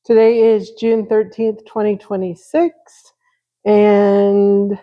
Today is June 13th, 2026, and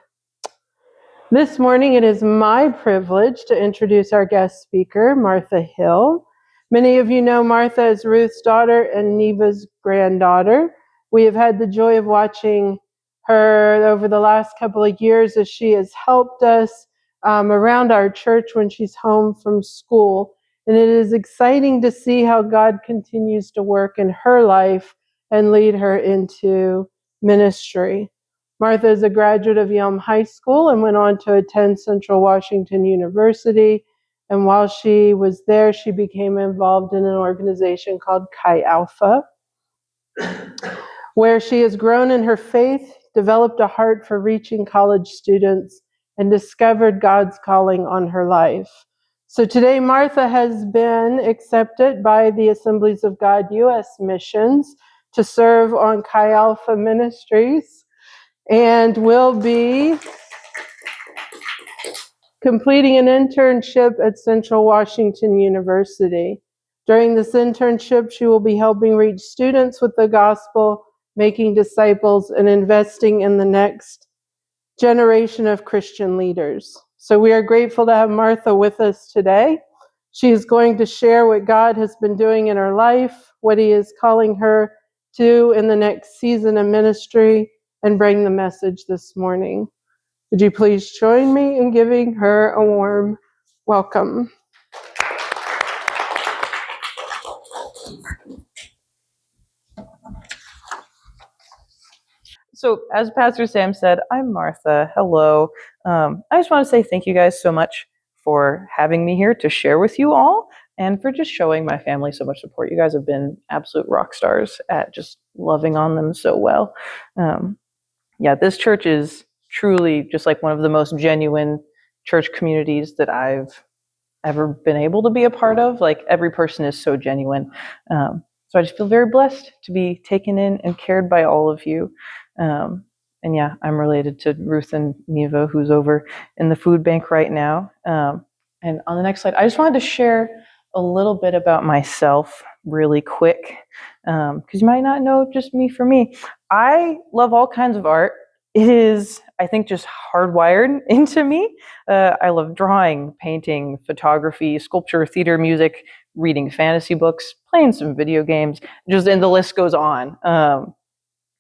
this morning it is my privilege to introduce our guest speaker, Martha Hill. Many of you know Martha as Ruth's daughter and Neva's granddaughter. We have had the joy of watching her over the last couple of years as she has helped us around our church when she's home from school. And it is exciting to see how God continues to work in her life and lead her into ministry. Martha is a graduate of Yelm High School and went on to attend Central Washington University. And while she was there, she became involved in an organization called Chi Alpha, where she has grown in her faith, developed a heart for reaching college students, and discovered God's calling on her life. So today, Martha has been accepted by the Assemblies of God U.S. missions to serve on Chi Alpha Ministries and will be completing an internship at Central Washington University. During this internship, she will be helping reach students with the gospel, making disciples, and investing in the next generation of Christian leaders. So we are grateful to have Martha with us today. She is going to share what God has been doing in her life, what He is calling her to in the next season of ministry, and bring the message this morning. Would you please join me in giving her a warm welcome? So as Pastor Sam said, I'm Martha. Hello. I just want to say thank you guys so much for having me here to share with you all and for just showing my family so much support. You guys have been absolute rock stars at just loving on them so well. This church is truly just like one of the most genuine church communities that I've ever been able to be a part of. Like every person is so genuine. So I just feel very blessed to be taken in and cared by all of you. I'm related to Ruth and Neva, who's over in the food bank right now. And on the next slide, I just wanted to share a little bit about myself really quick, because you might not know just me for me. I love all kinds of art. It is, I think, just hardwired into me. I love drawing, painting, photography, sculpture, theater, music, reading fantasy books, playing some video games, and the list goes on.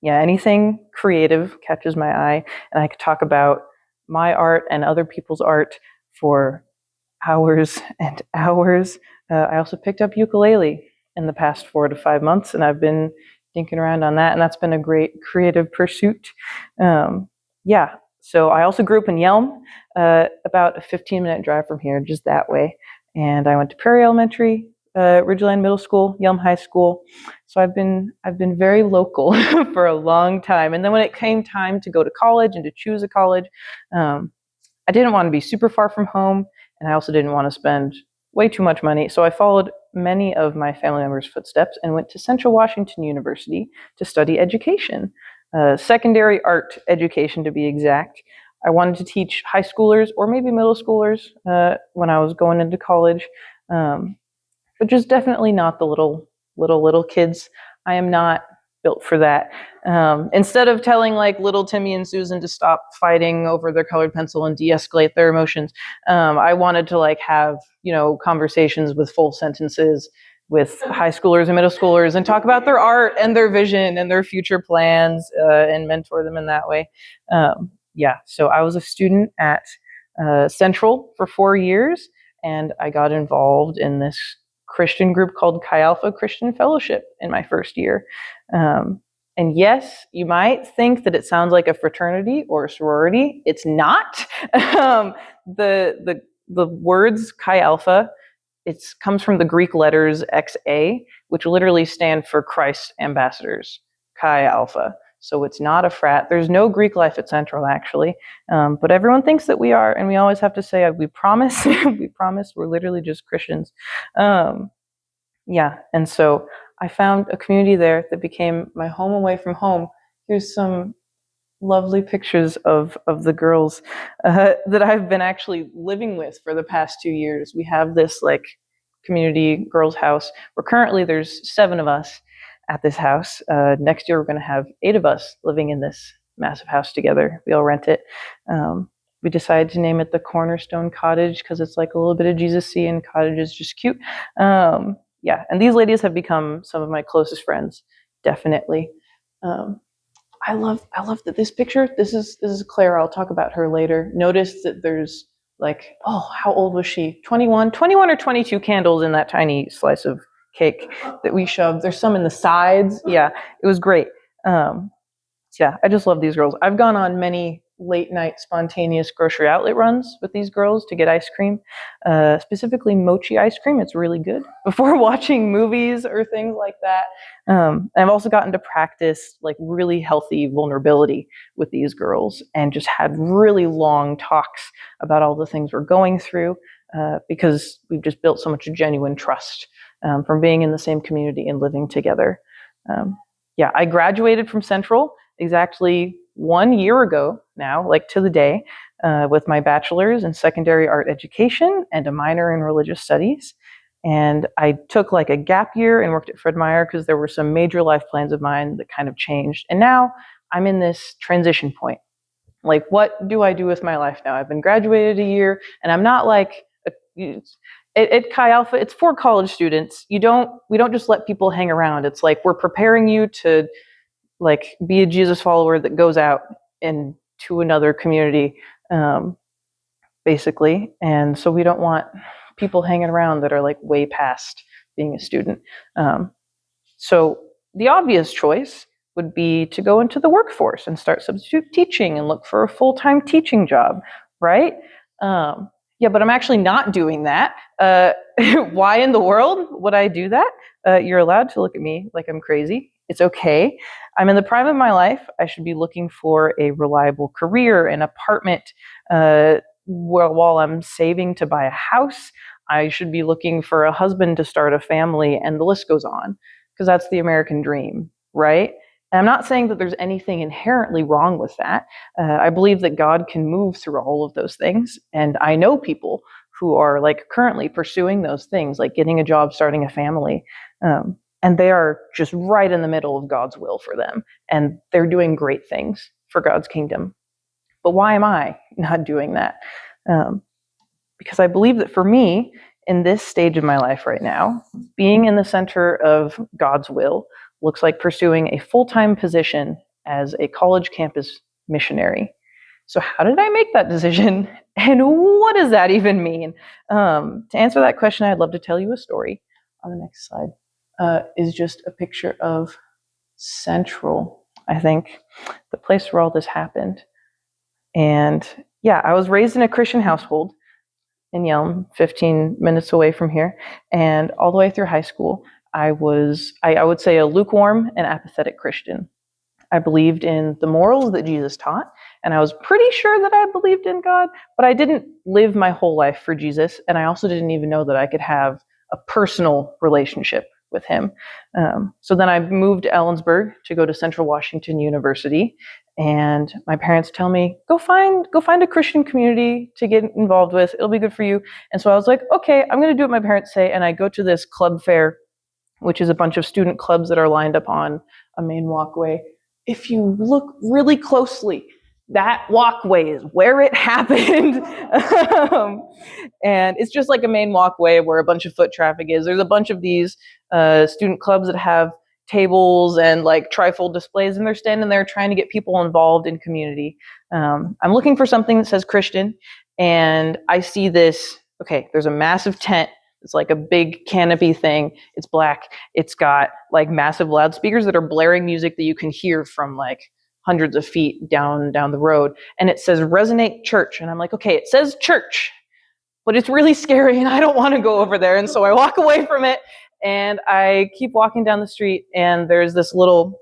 Anything creative catches my eye, and I could talk about my art and other people's art for hours and hours. I also picked up ukulele in the past 4 to 5 months, and I've been dinking around on that, and that's been a great creative pursuit. So I also grew up in Yelm, about a 15-minute drive from here, just that way. And I went to Prairie Elementary, Ridgeline Middle School, Yelm High School. So I've been very local for a long time. And then when it came time to go to college and to choose a college, I didn't want to be super far from home, and I also didn't want to spend way too much money. So I followed many of my family members' footsteps and went to Central Washington University to study education, secondary art education to be exact. I wanted to teach high schoolers or maybe middle schoolers when I was going into college, but just definitely not the little kids. I am not built for that. Instead of telling like little Timmy and Susan to stop fighting over their colored pencil and de-escalate their emotions, I wanted to like have, conversations with full sentences with high schoolers and middle schoolers and talk about their art and their vision and their future plans, and mentor them in that way. So I was a student at Central for 4 years, and I got involved in this Christian group called Chi Alpha Christian Fellowship in my first year. And yes, you might think that it sounds like a fraternity or a sorority. It's not. The words Chi Alpha, it comes from the Greek letters XA, which literally stand for Christ ambassadors, Chi Alpha. So it's not a frat. There's no Greek life at Central, actually. But everyone thinks that we are, and we always have to say, we promise, we promise, we're literally just Christians. And so I found a community there that became my home away from home. Here's some lovely pictures of the girls that I've been actually living with for the past 2 years. We have this like community girls' house where currently there's 7 of us. at this house. Next year, we're going to have 8 of us living in this massive house together. We all rent it. We decided to name it the Cornerstone Cottage because it's like a little bit of Jesus-y, and cottage is just cute. Yeah, and these ladies have become some of my closest friends, definitely. I love that this picture. This is Claire. I'll talk about her later. Notice that there's like, oh, how old was she? 21 or 22 candles in that tiny slice of cake that we shoved. There's some in the sides. Yeah, it was great. Yeah, I just love these girls. I've gone on many late night spontaneous grocery outlet runs with these girls to get ice cream, specifically mochi ice cream. It's really good before watching movies or things like that. I've also gotten to practice like really healthy vulnerability with these girls and just had really long talks about all the things we're going through because we've just built so much genuine trust from being in the same community and living together. Yeah, I graduated from Central exactly 1 year ago now, like to the day, with my bachelor's in secondary art education and a minor in religious studies. And I took like a gap year and worked at Fred Meyer because there were some major life plans of mine that kind of changed. And now I'm in this transition point. Like, what do I do with my life now? I've been graduated a year, and I'm not like at Chi Alpha. It's for college students. We don't just let people hang around. It's like we're preparing you to like be a Jesus follower that goes out into another community, basically. And so we don't want people hanging around that are like way past being a student. So the obvious choice would be to go into the workforce and start substitute teaching and look for a full-time teaching job, right? Yeah, but I'm actually not doing that. Why in the world would I do that? You're allowed to look at me like I'm crazy. It's okay. I'm in the prime of my life. I should be looking for a reliable career, an apartment, while I'm saving to buy a house. I should be looking for a husband to start a family, and the list goes on, because that's the American dream, right? And I'm not saying that there's anything inherently wrong with that. I believe that God can move through all of those things. And I know people who are like currently pursuing those things, like getting a job, starting a family. And they are just right in the middle of God's will for them. And they're doing great things for God's kingdom. But why am I not doing that? Because I believe that for me, in this stage of my life right now, being in the center of God's will looks like pursuing a full-time position as a college campus missionary. So how did I make that decision? And what does that even mean? To answer that question, I'd love to tell you a story. On the next slide is just a picture of Central, I think, the place where all this happened. And yeah, I was raised in a Christian household in Yelm, 15 minutes away from here. And all the way through high school, I would say, a lukewarm and apathetic Christian. I believed in the morals that Jesus taught, and I was pretty sure that I believed in God, but I didn't live my whole life for Jesus, and I also didn't even know that I could have a personal relationship with him. So then I moved to Ellensburg to go to Central Washington University, and my parents tell me, go find a Christian community to get involved with. It'll be good for you. And so I was like, okay, I'm going to do what my parents say, and I go to this club fair, which is a bunch of student clubs that are lined up on a main walkway. If you look really closely, that walkway is where it happened. And it's just like a main walkway where a bunch of foot traffic is. There's a bunch of these student clubs that have tables and like trifold displays, and they're standing there trying to get people involved in community. I'm looking for something that says Christian, and I see this, okay, there's a massive tent. It's like a big canopy thing. It's black. It's got like massive loudspeakers that are blaring music that you can hear from like hundreds of feet down the road. And it says Resonate Church. And I'm like, okay, it says church, but it's really scary and I don't want to go over there. And so I walk away from it and I keep walking down the street, and there's this little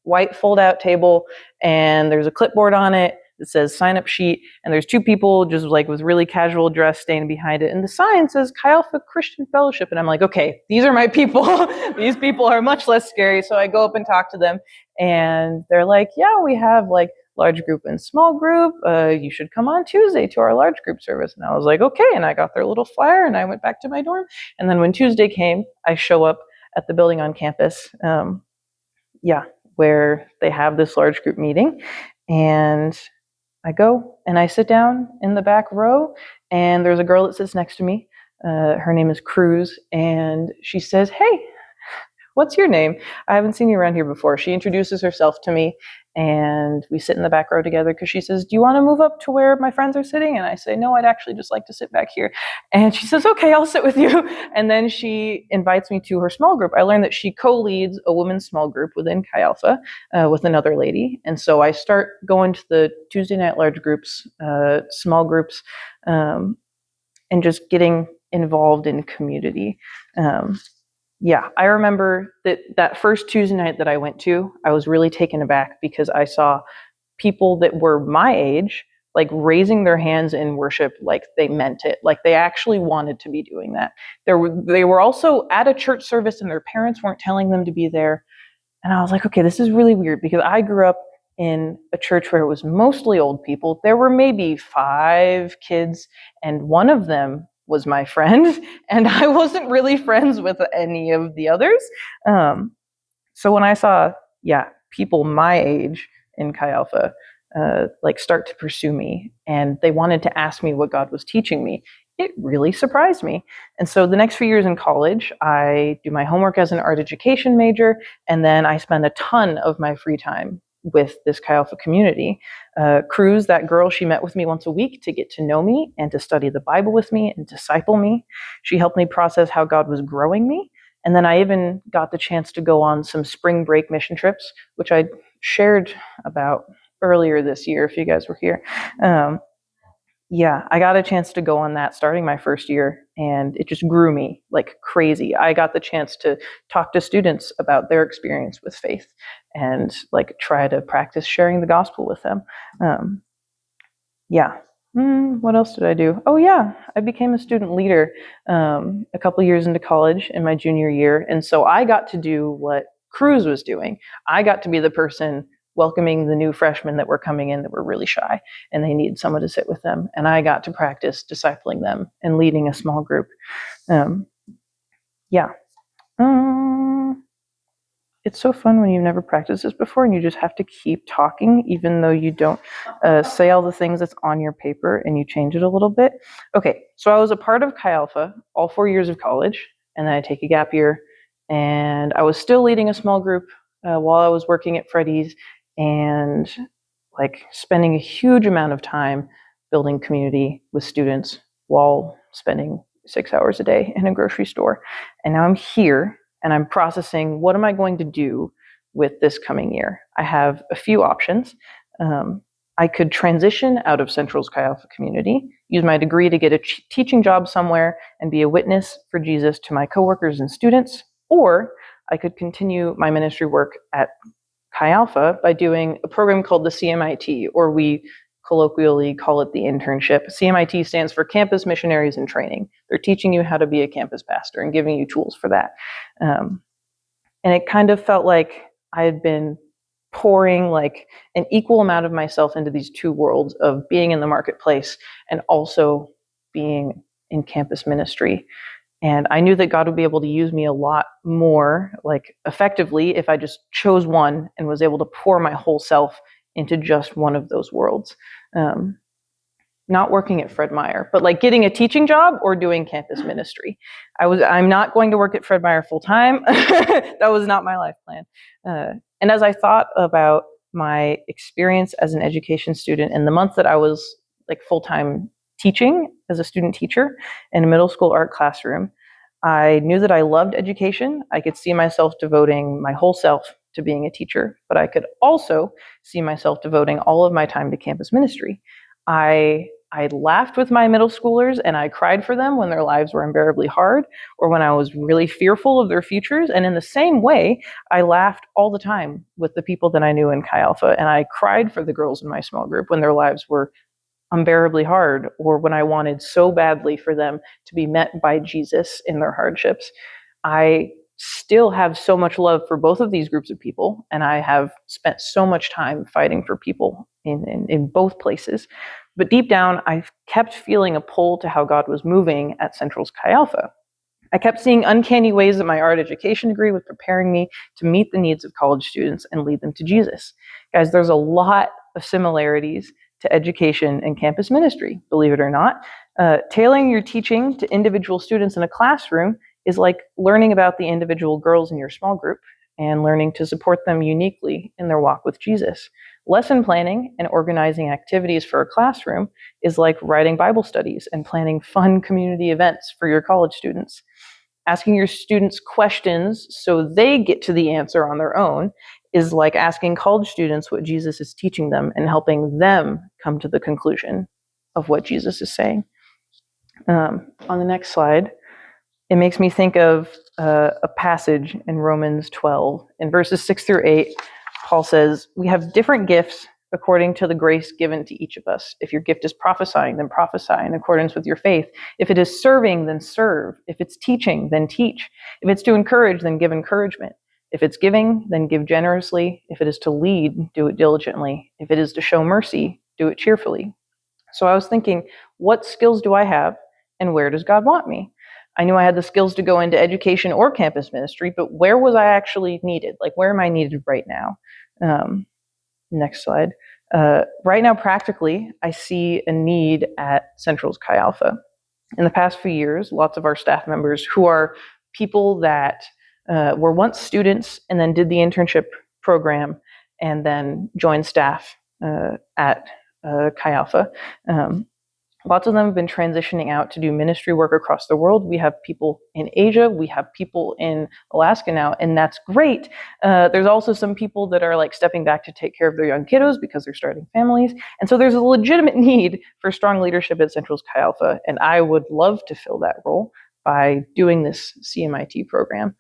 white fold-out table, and there's a clipboard on it that says sign up sheet, and there's 2 people just like with really casual dress standing behind it, and the sign says Chi Alpha Christian Fellowship, and I'm like, okay, these are my people. These people are much less scary. So I go up and talk to them, and they're like, yeah, we have like large group and small group. You should come on Tuesday to our large group service. And I was like, okay, and I got their little flyer and I went back to my dorm. And then when Tuesday came, I show up at the building on campus, where they have this large group meeting, and I go and I sit down in the back row, and there's a girl that sits next to me. Her name is Cruz, and she says, "Hey, what's your name? I haven't seen you around here before." She introduces herself to me, and we sit in the back row together because she says, "Do you want to move up to where my friends are sitting?" And I say, "No, I'd actually just like to sit back here." And she says, "Okay, I'll sit with you." And then she invites me to her small group. I learned that she co-leads a women's small group within Chi Alpha with another lady. And so I start going to the Tuesday night large groups, small groups, and just getting involved in community. I remember that first Tuesday night that I went to, I was really taken aback because I saw people that were my age, like raising their hands in worship like they meant it, like they actually wanted to be doing that. They were also at a church service and their parents weren't telling them to be there. And I was like, okay, this is really weird because I grew up in a church where it was mostly old people. There were maybe 5 kids, and one of them was my friend, and I wasn't really friends with any of the others. So when I saw, people my age in Chi Alpha, start to pursue me, and they wanted to ask me what God was teaching me, it really surprised me. And so the next few years in college, I do my homework as an art education major, and then I spend a ton of my free time with this Chi Alpha community. Cruz, that girl, she met with me once a week to get to know me and to study the Bible with me and disciple me. She helped me process how God was growing me. And then I even got the chance to go on some spring break mission trips, which I shared about earlier this year, if you guys were here. I got a chance to go on that starting my first year, and it just grew me like crazy. I got the chance to talk to students about their experience with faith and try to practice sharing the gospel with them. What else did I do? Oh yeah, I became a student leader a couple years into college in my junior year, and so I got to do what Cruz was doing. I got to be the person welcoming the new freshmen that were coming in that were really shy and they needed someone to sit with them, and I got to practice discipling them and leading a small group. It's so fun when you've never practiced this before and you just have to keep talking even though you don't say all the things that's on your paper, and you change it a little bit. Okay, so I was a part of Chi Alpha all 4 years of college, and then I take a gap year, and I was still leading a small group while I was working at Freddy's, and spending a huge amount of time building community with students while spending 6 hours a day in a grocery store. And now I'm here and I'm processing, what am I going to do with this coming year? I have a few options. I could transition out of Central's Chi Alpha community, use my degree to get a teaching job somewhere and be a witness for Jesus to my coworkers and students, or I could continue my ministry work at Chi Alpha by doing a program called the CMIT, or we colloquially call it the internship. CMIT stands for Campus Missionaries in Training. They're teaching you how to be a campus pastor and giving you tools for that. And it kind of felt like I had been pouring an equal amount of myself into these two worlds of being in the marketplace and also being in campus ministry. And I knew that God would be able to use me a lot more effectively if I just chose one and was able to pour my whole self into just one of those worlds. Not working at Fred Meyer, but getting a teaching job or doing campus ministry. I'm not going to work at Fred Meyer full time. That was not my life plan. And as I thought about my experience as an education student in the month that I was full-time teaching as a student teacher in a middle school art classroom, I knew that I loved education. I could see myself devoting my whole self to being a teacher, but I could also see myself devoting all of my time to campus ministry. I laughed with my middle schoolers and I cried for them when their lives were unbearably hard or when I was really fearful of their futures. And in the same way, I laughed all the time with the people that I knew in Chi Alpha, and I cried for the girls in my small group when their lives were unbearably hard or when I wanted so badly for them to be met by Jesus in their hardships. I still have so much love for both of these groups of people, and I have spent so much time fighting for people in both places. But deep down, I kept feeling a pull to how God was moving at Central's Chi Alpha. I kept seeing uncanny ways that my art education degree was preparing me to meet the needs of college students and lead them to Jesus. Guys, there's a lot of similarities to education and campus ministry, believe it or not. Tailoring your teaching to individual students in a classroom is like learning about the individual girls in your small group and learning to support them uniquely in their walk with Jesus. Lesson planning and organizing activities for a classroom is like writing Bible studies and planning fun community events for your college students. Asking your students questions so they get to the answer on their own is like asking college students what Jesus is teaching them and helping them come to the conclusion of what Jesus is saying. On the next slide, it makes me think of a passage in Romans 12. In verses 6 through 8, Paul says, "We have different gifts according to the grace given to each of us. If your gift is prophesying, then prophesy in accordance with your faith. If it is serving, then serve. If it's teaching, then teach. If it's to encourage, then give encouragement. If it's giving, then give generously. If it is to lead, do it diligently. If it is to show mercy, do it cheerfully." So I was thinking, what skills do I have and where does God want me? I knew I had the skills to go into education or campus ministry, but where was I actually needed? Like, where am I needed right now? Next slide. Right now, practically, I see a need at Central's Chi Alpha. In the past few years, lots of our staff members who are people that were once students and then did the internship program and then joined staff at Chi Alpha. Lots of them have been transitioning out to do ministry work across the world. We have people in Asia, we have people in Alaska now, and that's great. There's also some people that are like stepping back to take care of their young kiddos because they're starting families. And so there's a legitimate need for strong leadership at Central's Chi Alpha, and I would love to fill that role by doing this CMIT program.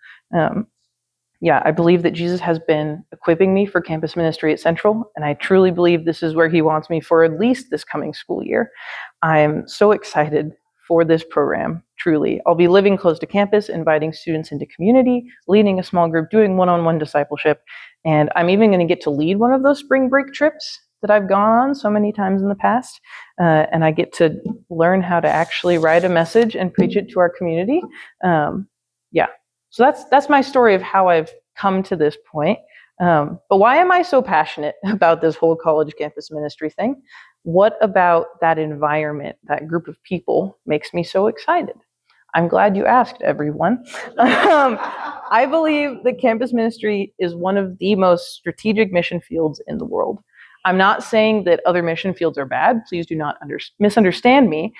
I believe that Jesus has been equipping me for campus ministry at Central, and I truly believe this is where he wants me for at least this coming school year. I'm so excited for this program, truly. I'll be living close to campus, inviting students into community, leading a small group, doing one-on-one discipleship, and I'm even going to get to lead one of those spring break trips that I've gone on so many times in the past, and I get to learn how to actually write a message and preach it to our community. So that's my story of how I've come to this point. But why am I so passionate about this whole college campus ministry thing? What about that environment, that group of people, makes me so excited? I'm glad you asked, everyone. I believe that campus ministry is one of the most strategic mission fields in the world. I'm not saying that other mission fields are bad. Please do not misunderstand me.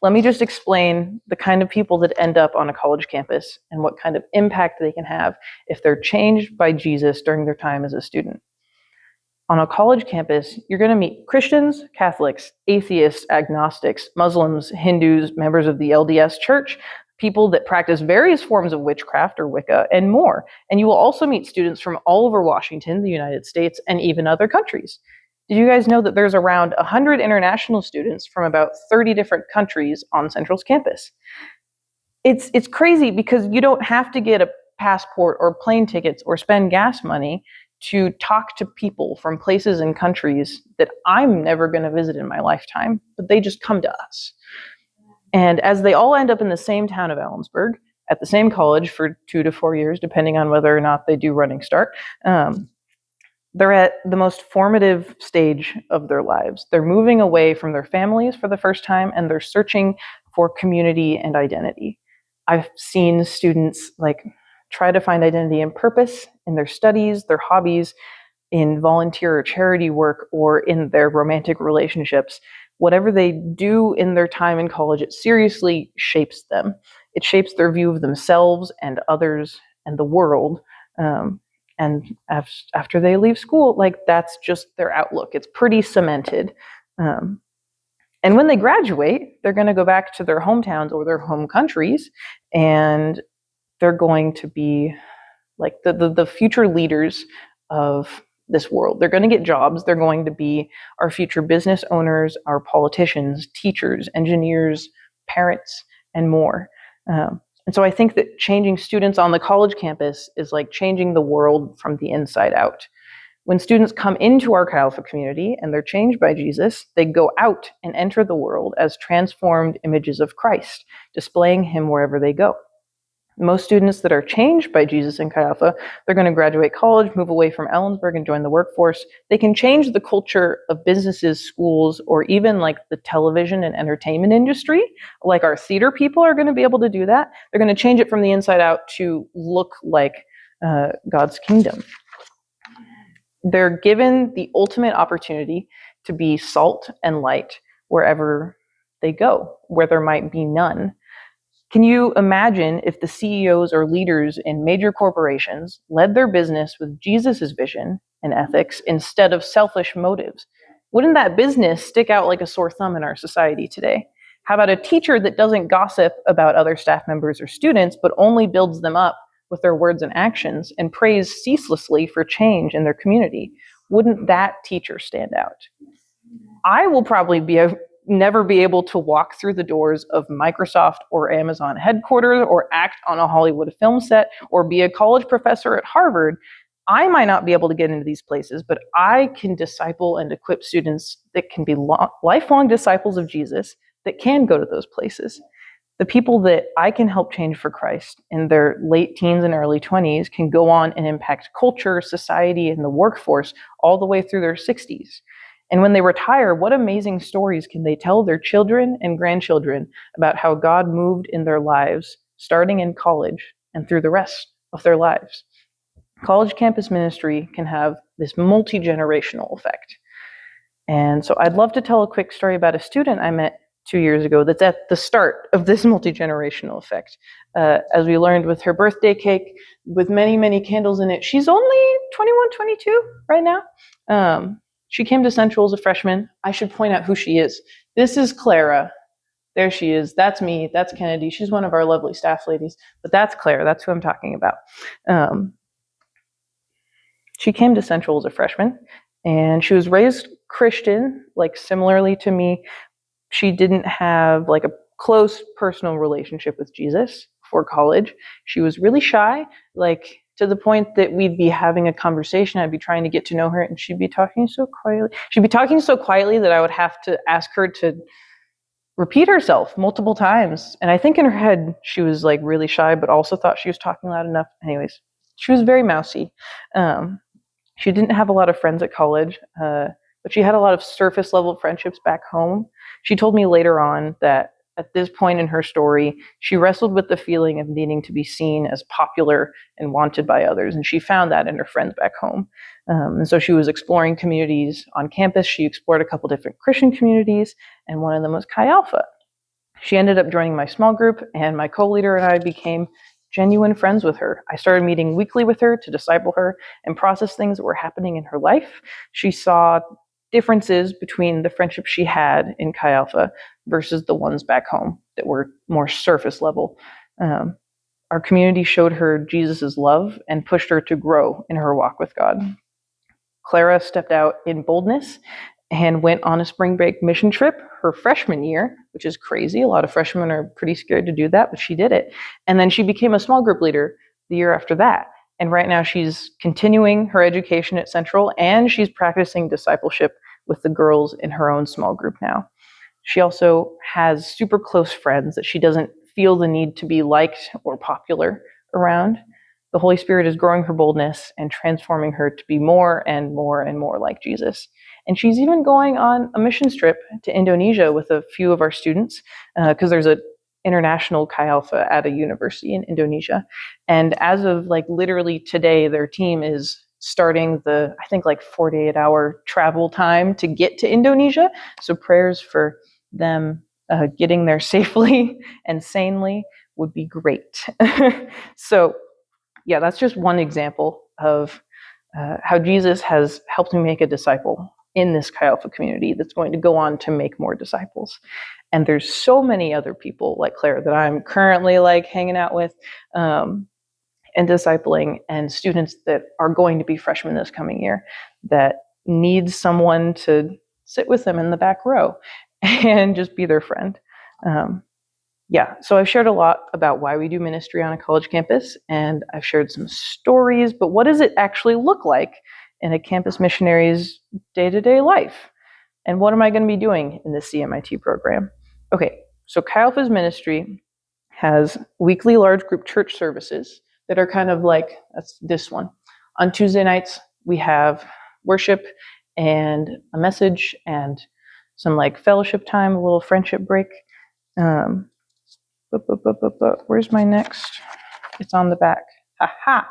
Let me just explain the kind of people that end up on a college campus and what kind of impact they can have if they're changed by Jesus during their time as a student. On a college campus, you're going to meet Christians, Catholics, atheists, agnostics, Muslims, Hindus, members of the LDS Church, people that practice various forms of witchcraft or Wicca, and more. And you will also meet students from all over Washington, the United States, and even other countries. Did you guys know that there's around 100 international students from about 30 different countries on Central's campus? It's crazy because you don't have to get a passport or plane tickets or spend gas money to talk to people from places and countries that I'm never going to visit in my lifetime, but they just come to us. And as they all end up in the same town of Ellensburg, at the same college for 2 to 4 years, depending on whether or not they do Running Start, they're at the most formative stage of their lives. They're moving away from their families for the first time, and they're searching for community and identity. I've seen students try to find identity and purpose in their studies, their hobbies, in volunteer or charity work, or in their romantic relationships. Whatever they do in their time in college, it seriously shapes them. It shapes their view of themselves and others and the world. And after they leave school, that's just their outlook. It's pretty cemented. And when they graduate, they're going to go back to their hometowns or their home countries, and they're going to be like the future leaders of this world. They're going to get jobs. They're going to be our future business owners, our politicians, teachers, engineers, parents, and more. And so I think that changing students on the college campus is like changing the world from the inside out. When students come into our Chi Alpha community and they're changed by Jesus, they go out and enter the world as transformed images of Christ, displaying him wherever they go. Most students that are changed by Jesus in Chi Alpha, they're going to graduate college, move away from Ellensburg, and join the workforce. They can change the culture of businesses, schools, or even like the television and entertainment industry. Like our theater people are going to be able to do that. They're going to change it from the inside out to look like God's kingdom. They're given the ultimate opportunity to be salt and light wherever they go, where there might be none. Can you imagine if the CEOs or leaders in major corporations led their business with Jesus's vision and ethics instead of selfish motives? Wouldn't that business stick out like a sore thumb in our society today? How about a teacher that doesn't gossip about other staff members or students, but only builds them up with their words and actions and prays ceaselessly for change in their community? Wouldn't that teacher stand out? I will probably never be able to walk through the doors of Microsoft or Amazon headquarters or act on a Hollywood film set or be a college professor at Harvard. I might not be able to get into these places, but I can disciple and equip students that can be lifelong disciples of Jesus that can go to those places. The people that I can help change for Christ in their late teens and early 20s can go on and impact culture, society, and the workforce all the way through their 60s. And when they retire, what amazing stories can they tell their children and grandchildren about how God moved in their lives, starting in college and through the rest of their lives? College campus ministry can have this multi-generational effect. And so I'd love to tell a quick story about a student I met 2 years ago that's at the start of this multi-generational effect. As we learned with her birthday cake with many, many candles in it, she's only 21, 22 right now. She came to Central as a freshman. I should point out who she is. This is Clara. There she is. That's me. That's Kennedy. She's one of our lovely staff ladies. But that's Claire. That's who I'm talking about. She came to Central as a freshman, and she was raised Christian, like similarly to me. She didn't have like a close personal relationship with Jesus before college. She was really shy, like to the point that we'd be having a conversation. I'd be trying to get to know her, and she'd be talking so quietly. She'd be talking so quietly that I would have to ask her to repeat herself multiple times. And I think in her head, she was like really shy, but also thought she was talking loud enough. Anyways, she was very mousy. She didn't have a lot of friends at college, but she had a lot of surface level friendships back home. She told me later on that at this point in her story, she wrestled with the feeling of needing to be seen as popular and wanted by others. And she found that in her friends back home. And so she was exploring communities on campus. She explored a couple different Christian communities, and one of them was Chi Alpha. She ended up joining my small group, and my co-leader and I became genuine friends with her. I started meeting weekly with her to disciple her and process things that were happening in her life. She saw differences between the friendships she had in Chi Alpha versus the ones back home that were more surface level. Our community showed her Jesus's love and pushed her to grow in her walk with God. Clara stepped out in boldness and went on a spring break mission trip her freshman year, which is crazy. A lot of freshmen are pretty scared to do that, but she did it. And then she became a small group leader the year after that. And right now she's continuing her education at Central, and she's practicing discipleship with the girls in her own small group now. She also has super close friends that she doesn't feel the need to be liked or popular around. The Holy Spirit is growing her boldness and transforming her to be more and more and more like Jesus. And she's even going on a missions trip to Indonesia with a few of our students, because there's an international Chi Alpha at a university in Indonesia. And as of like literally today, their team is starting the, I think like 48-hour travel time to get to Indonesia. So prayers for them getting there safely and sanely would be great. So yeah, that's just one example of how Jesus has helped me make a disciple in this Chi Alpha community that's going to go on to make more disciples. And there's so many other people like Claire that I'm currently like hanging out with and discipling, and students that are going to be freshmen this coming year that need someone to sit with them in the back row and just be their friend. So I've shared a lot about why we do ministry on a college campus, and I've shared some stories, but what does it actually look like in a campus missionary's day-to-day life. And what am I going to be doing in this CMIT program? Okay, so Chi Alpha's ministry has weekly large group church services that are kind of like, that's this one. On Tuesday nights, we have worship and a message and some like fellowship time, a little friendship break. Where's my next? It's on the back. Aha!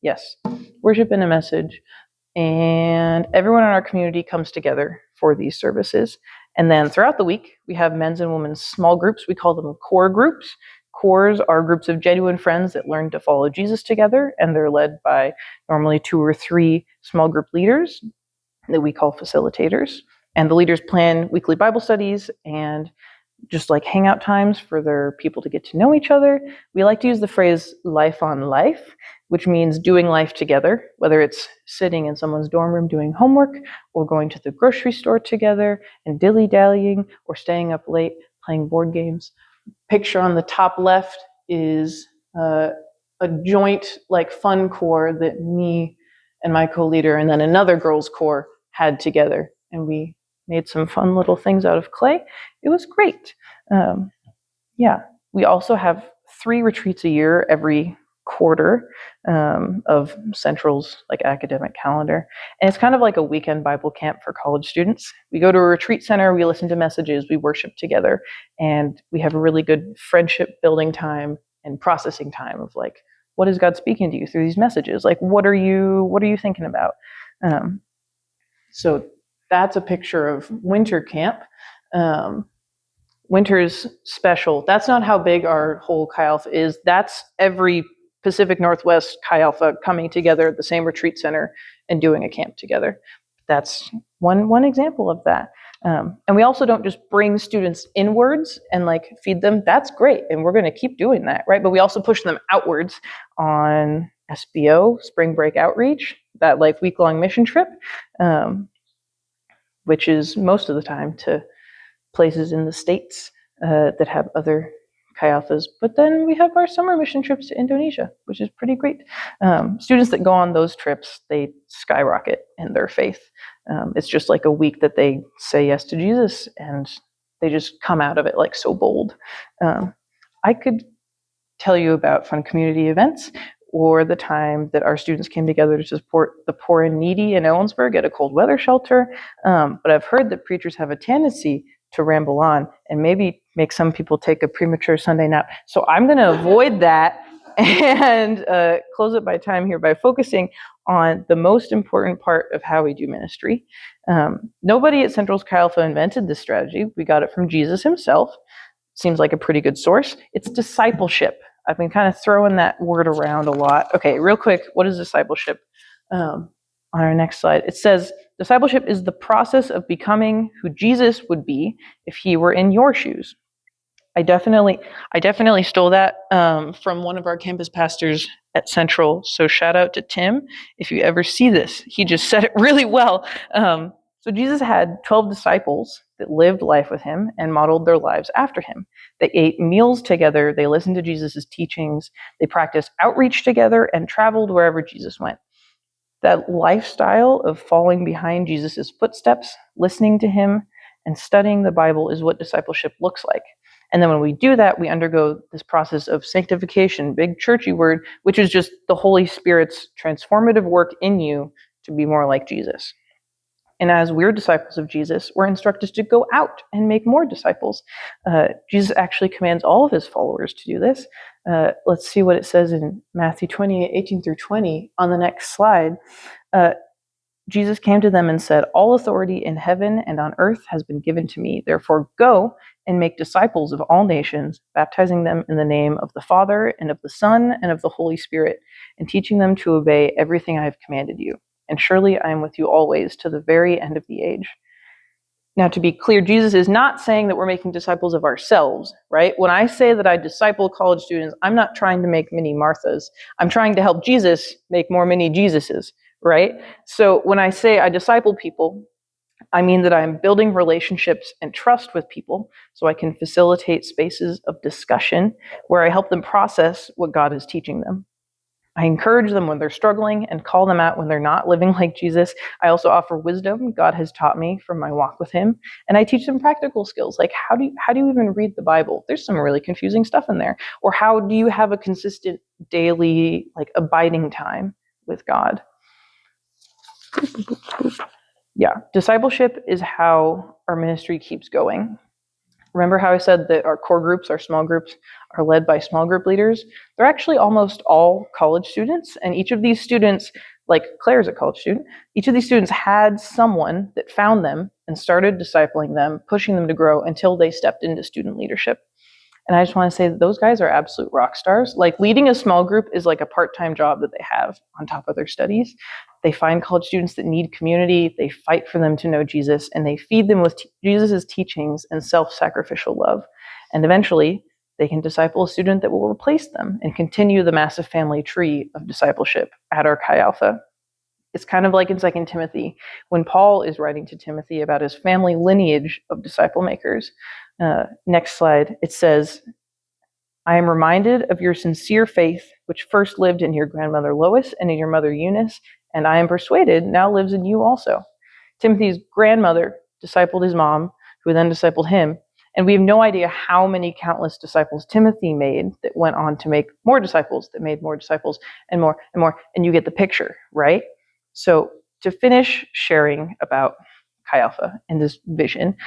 Yes, worship and a message. And everyone in our community comes together for these services. And then throughout the week, we have men's and women's small groups. We call them core groups. Cores are groups of genuine friends that learn to follow Jesus together, and they're led by normally 2 or 3 small group leaders that we call facilitators. And the leaders plan weekly Bible studies and just like hangout times for their people to get to know each other. We like to use the phrase life on life, which means doing life together, whether it's sitting in someone's dorm room doing homework or going to the grocery store together and dilly-dallying or staying up late playing board games. Picture on the top left is a joint like fun core that me and my co-leader and then another girls' core had together. And we made some fun little things out of clay. It was great. We also have 3 retreats a year every quarter of Central's like academic calendar. And it's kind of like a weekend Bible camp for college students. We go to a retreat center, we listen to messages, we worship together, and we have a really good friendship building time and processing time of like, what is God speaking to you through these messages? Like, what are you thinking about? So that's a picture of winter camp. Winter's special. That's not how big our whole Chi Alpha is. That's every Pacific Northwest Chi Alpha coming together at the same retreat center and doing a camp together. That's one example of that. And we also don't just bring students inwards and like feed them. That's great, and we're going to keep doing that, right? But we also push them outwards on SBO, Spring Break Outreach, that like week-long mission trip, which is most of the time to places in the States that have other Chi Alphas. But then we have our summer mission trips to Indonesia, which is pretty great. Students that go on those trips, they skyrocket in their faith. It's just like a week that they say yes to Jesus, and they just come out of it like so bold. I could tell you about fun community events or the time that our students came together to support the poor and needy in Ellensburg at a cold weather shelter. But I've heard that preachers have a tendency to ramble on and maybe make some people take a premature Sunday nap. So I'm going to avoid that and close up my time here by focusing on the most important part of how we do ministry. Nobody at Central's Chi Alpha invented this strategy. We got it from Jesus himself. Seems like a pretty good source. It's discipleship. I've been kind of throwing that word around a lot. Okay, real quick, what is discipleship? On our next slide, it says, discipleship is the process of becoming who Jesus would be if he were in your shoes. I definitely stole that from one of our campus pastors at Central. So shout out to Tim. If you ever see this, he just said it really well. So Jesus had 12 disciples that lived life with him and modeled their lives after him. They ate meals together. They listened to Jesus' teachings. They practiced outreach together and traveled wherever Jesus went. That lifestyle of following behind Jesus' footsteps, listening to him, and studying the Bible is what discipleship looks like. And then when we do that, we undergo this process of sanctification, big churchy word, which is just the Holy Spirit's transformative work in you to be more like Jesus. And as we're disciples of Jesus, we're instructed to go out and make more disciples. Jesus actually commands all of his followers to do this. Let's see what it says in Matthew 28:18-20 on the next slide. Jesus came to them and said, "All authority in heaven and on earth has been given to me. Therefore go and make disciples of all nations, baptizing them in the name of the Father and of the Son and of the Holy Spirit, and teaching them to obey everything I have commanded you. And surely I am with you always to the very end of the age." Now, to be clear, Jesus is not saying that we're making disciples of ourselves, right? When I say that I disciple college students, I'm not trying to make mini Marthas. I'm trying to help Jesus make more mini Jesuses, right? So when I say I disciple people, I mean that I'm building relationships and trust with people so I can facilitate spaces of discussion where I help them process what God is teaching them. I encourage them when they're struggling and call them out when they're not living like Jesus. I also offer wisdom God has taught me from my walk with him. And I teach them practical skills like how do you even read the Bible? There's some really confusing stuff in there. Or how do you have a consistent daily abiding time with God? Yeah, discipleship is how our ministry keeps going. Remember how I said that our core groups, our small groups, are led by small group leaders? They're actually almost all college students, and each of these students, like Claire's a college student, each of these students had someone that found them and started discipling them, pushing them to grow until they stepped into student leadership. And I just want to say that those guys are absolute rock stars. Like leading a small group is like a part-time job that they have on top of their studies. They find college students that need community, they fight for them to know Jesus, and they feed them with Jesus' teachings and self-sacrificial love. And eventually, they can disciple a student that will replace them and continue the massive family tree of discipleship at our Chi Alpha. It's kind of like in 2 Timothy, when Paul is writing to Timothy about his family lineage of disciple makers. Next slide, it says, I am reminded of your sincere faith, which first lived in your grandmother Lois and in your mother Eunice, and I am persuaded now lives in you also. Timothy's grandmother discipled his mom, who then discipled him, and we have no idea how many countless disciples Timothy made that went on to make more disciples, that made more disciples, and more, and you get the picture, right? So to finish sharing about Chi Alpha and this vision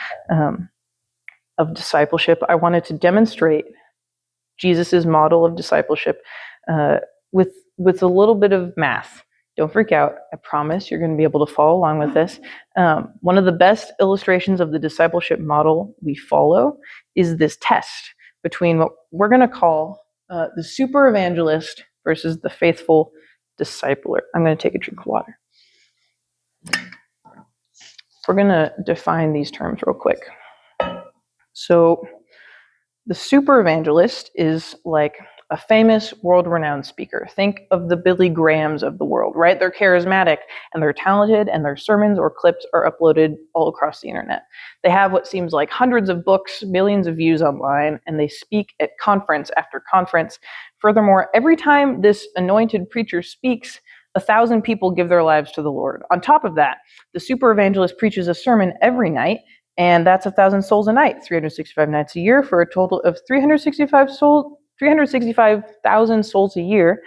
of discipleship, I wanted to demonstrate Jesus' model of discipleship with a little bit of math. Don't freak out. I promise you're going to be able to follow along with this. One of the best illustrations of the discipleship model we follow is this test between what we're going to call the super evangelist versus the faithful discipler. I'm going to take a drink of water. We're going to define these terms real quick. So the super evangelist is like a famous world-renowned speaker. Think of the Billy Grahams of the world, right? They're charismatic and they're talented and their sermons or clips are uploaded all across the internet. They have what seems like hundreds of books, millions of views online, and they speak at conference after conference. Furthermore, every time this anointed preacher speaks, 1,000 people give their lives to the Lord. On top of that, the super evangelist preaches a sermon every night, and that's 1,000 souls a night, 365 nights a year, for a total of 365,000 souls a year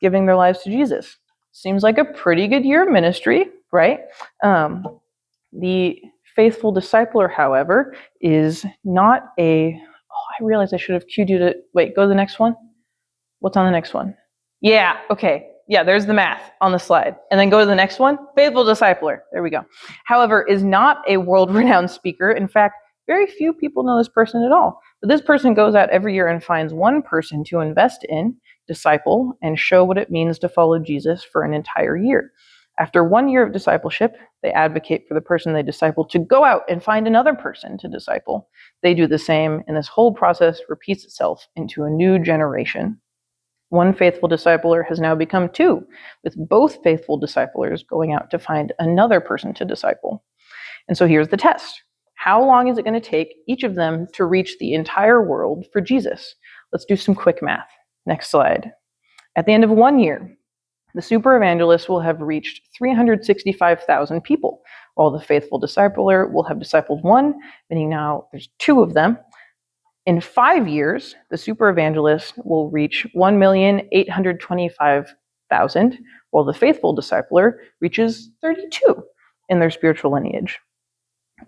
giving their lives to Jesus. Seems like a pretty good year of ministry, right? The faithful discipler, however, is not a... Oh, I realized I should have cued you to... Wait, go to the next one. What's on the next one? Yeah, okay. Yeah, there's the math on the slide. And then go to the next one. Faithful discipler. There we go. However, is not a world-renowned speaker. In fact, very few people know this person at all. But this person goes out every year and finds one person to invest in, disciple, and show what it means to follow Jesus for an entire year. After 1 year of discipleship, they advocate for the person they disciple to go out and find another person to disciple. They do the same, and this whole process repeats itself into a new generation. One faithful discipler has now become two, with both faithful disciplers going out to find another person to disciple. And so here's the test. How long is it going to take each of them to reach the entire world for Jesus? Let's do some quick math. Next slide. At the end of 1 year, the super evangelist will have reached 365,000 people, while the faithful discipler will have discipled one, meaning now there's two of them. In 5 years, the super evangelist will reach 1,825,000, while the faithful discipler reaches 32 in their spiritual lineage.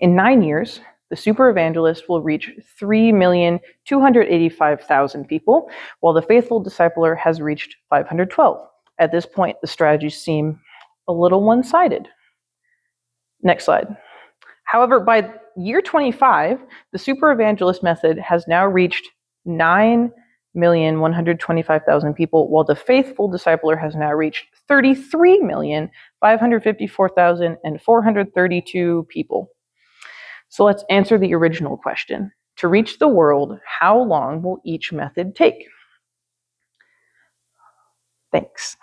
In 9 years, the super evangelist will reach 3,285,000 people, while the faithful discipler has reached 512. At this point, the strategies seem a little one-sided. Next slide. However, by year 25, the super evangelist method has now reached 9,125,000 people, while the faithful discipler has now reached 33,554,432 people. So let's answer the original question. To reach the world, how long will each method take? Thanks.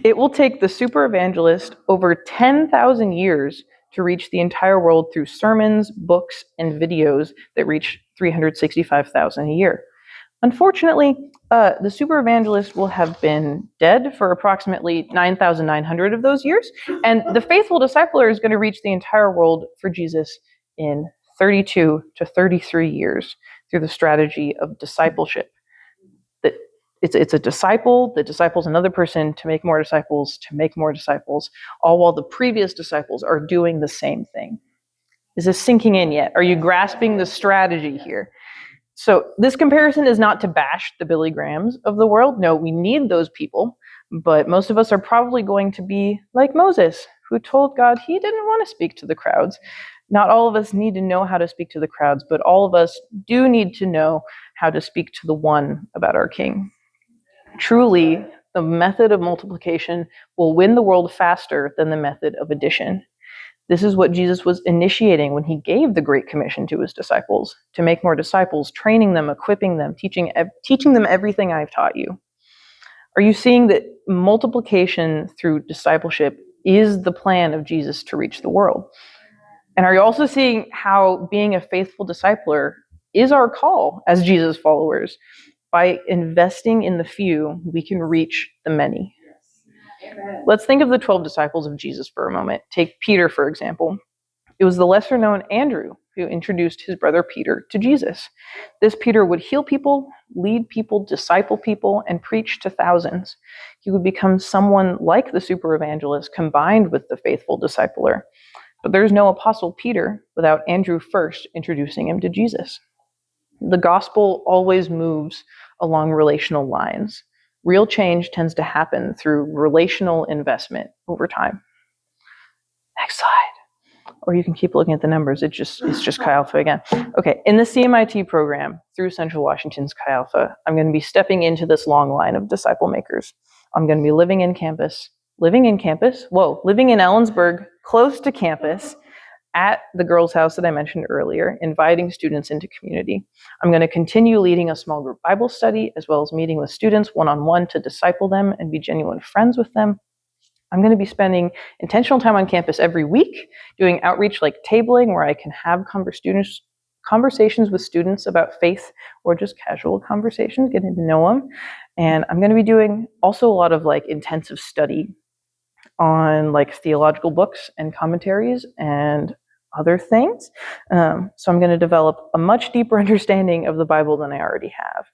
It will take the super evangelist over 10,000 years to reach the entire world through sermons, books, and videos that reach 365,000 a year. Unfortunately, the super evangelist will have been dead for approximately 9,900 of those years, and the faithful discipler is going to reach the entire world for Jesus in 32 to 33 years through the strategy of discipleship. That it's a disciple that disciples another person to make more disciples, all while the previous disciples are doing the same thing. Is this sinking in yet? Are you grasping the strategy here? So this comparison is not to bash the Billy Grahams of the world. No, we need those people, but most of us are probably going to be like Moses, who told God he didn't want to speak to the crowds. Not all of us need to know how to speak to the crowds, but all of us do need to know how to speak to the one about our King. Truly, the method of multiplication will win the world faster than the method of addition. This is what Jesus was initiating when he gave the Great Commission to his disciples, to make more disciples, training them, equipping them, teaching them everything I've taught you. Are you seeing that multiplication through discipleship is the plan of Jesus to reach the world? And are you also seeing how being a faithful discipler is our call as Jesus followers? By investing in the few, we can reach the many. Amen. Let's think of the 12 disciples of Jesus for a moment. Take Peter, for example. It was the lesser-known Andrew who introduced his brother Peter to Jesus. This Peter would heal people, lead people, disciple people, and preach to thousands. He would become someone like the super evangelist combined with the faithful discipler. But there's no Apostle Peter without Andrew first introducing him to Jesus. The gospel always moves along relational lines. Real change tends to happen through relational investment over time. Next slide. Or you can keep looking at the numbers. It's just Chi Alpha again. Okay, in the CMIT program through Central Washington's Chi Alpha, I'm going to be stepping into this long line of disciple makers. I'm going to be living in Ellensburg, close to campus, at the girls' house that I mentioned earlier, inviting students into community. I'm going to continue leading a small group Bible study, as well as meeting with students one-on-one to disciple them and be genuine friends with them. I'm going to be spending intentional time on campus every week, doing outreach like tabling, where I can have conversations with students about faith, or just casual conversations, getting to know them. And I'm going to be doing also a lot of like intensive study on like theological books and commentaries and other things. So I'm going to develop a much deeper understanding of the Bible than I already have.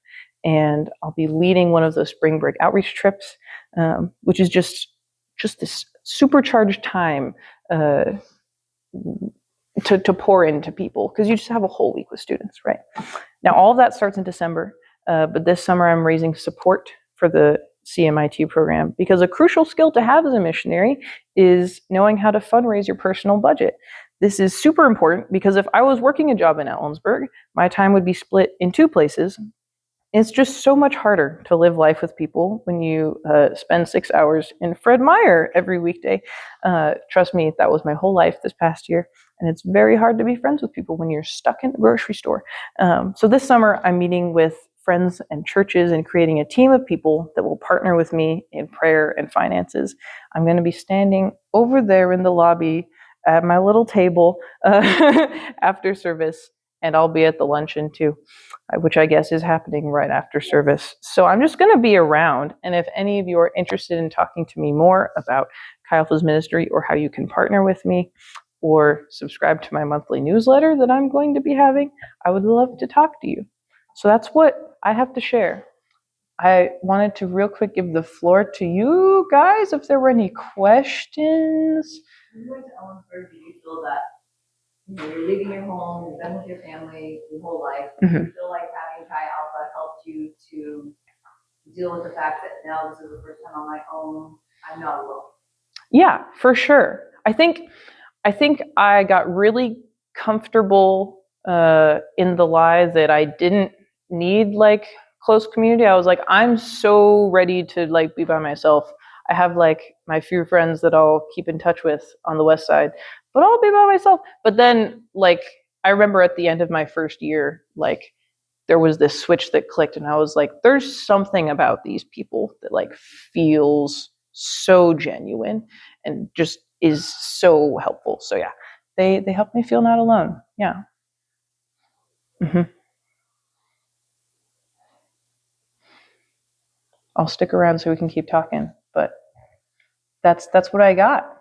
And I'll be leading one of those spring break outreach trips, which is just this supercharged time to pour into people, because you just have a whole week with students, right? Now, all of that starts in December, but this summer I'm raising support for the CMIT program, because a crucial skill to have as a missionary is knowing how to fundraise your personal budget. This is super important because if I was working a job in Ellensburg, my time would be split in two places. It's just so much harder to live life with people when you spend 6 hours in Fred Meyer every weekday. Trust me, that was my whole life this past year. And it's very hard to be friends with people when you're stuck in the grocery store. So this summer, I'm meeting with friends and churches and creating a team of people that will partner with me in prayer and finances. I'm going to be standing over there in the lobby at my little table after service, and I'll be at the luncheon too, which I guess is happening right after service. So I'm just going to be around. And if any of you are interested in talking to me more about Chi Alpha's ministry, or how you can partner with me, or subscribe to my monthly newsletter that I'm going to be having, I would love to talk to you. So that's what I have to share. I wanted to real quick give the floor to you guys if there were any questions. When you went to Ellensburg, did you feel that you're leaving your home, you've been with your family your whole life? Do you feel like having Chi Alpha helped you to deal with the fact that now this is the first time on my own, I'm not alone? Yeah, for sure. I think I got really comfortable in the lie that I didn't need like close community. I was like, I'm so ready to like be by myself. I have like my few friends that I'll keep in touch with on the west side, but I'll be by myself. But then like I remember at the end of my first year, like there was this switch that clicked, and I was like, there's something about these people that like feels so genuine and just is so helpful. So yeah, they helped me feel not alone. Yeah. Mm-hmm. I'll stick around so we can keep talking. But that's what I got.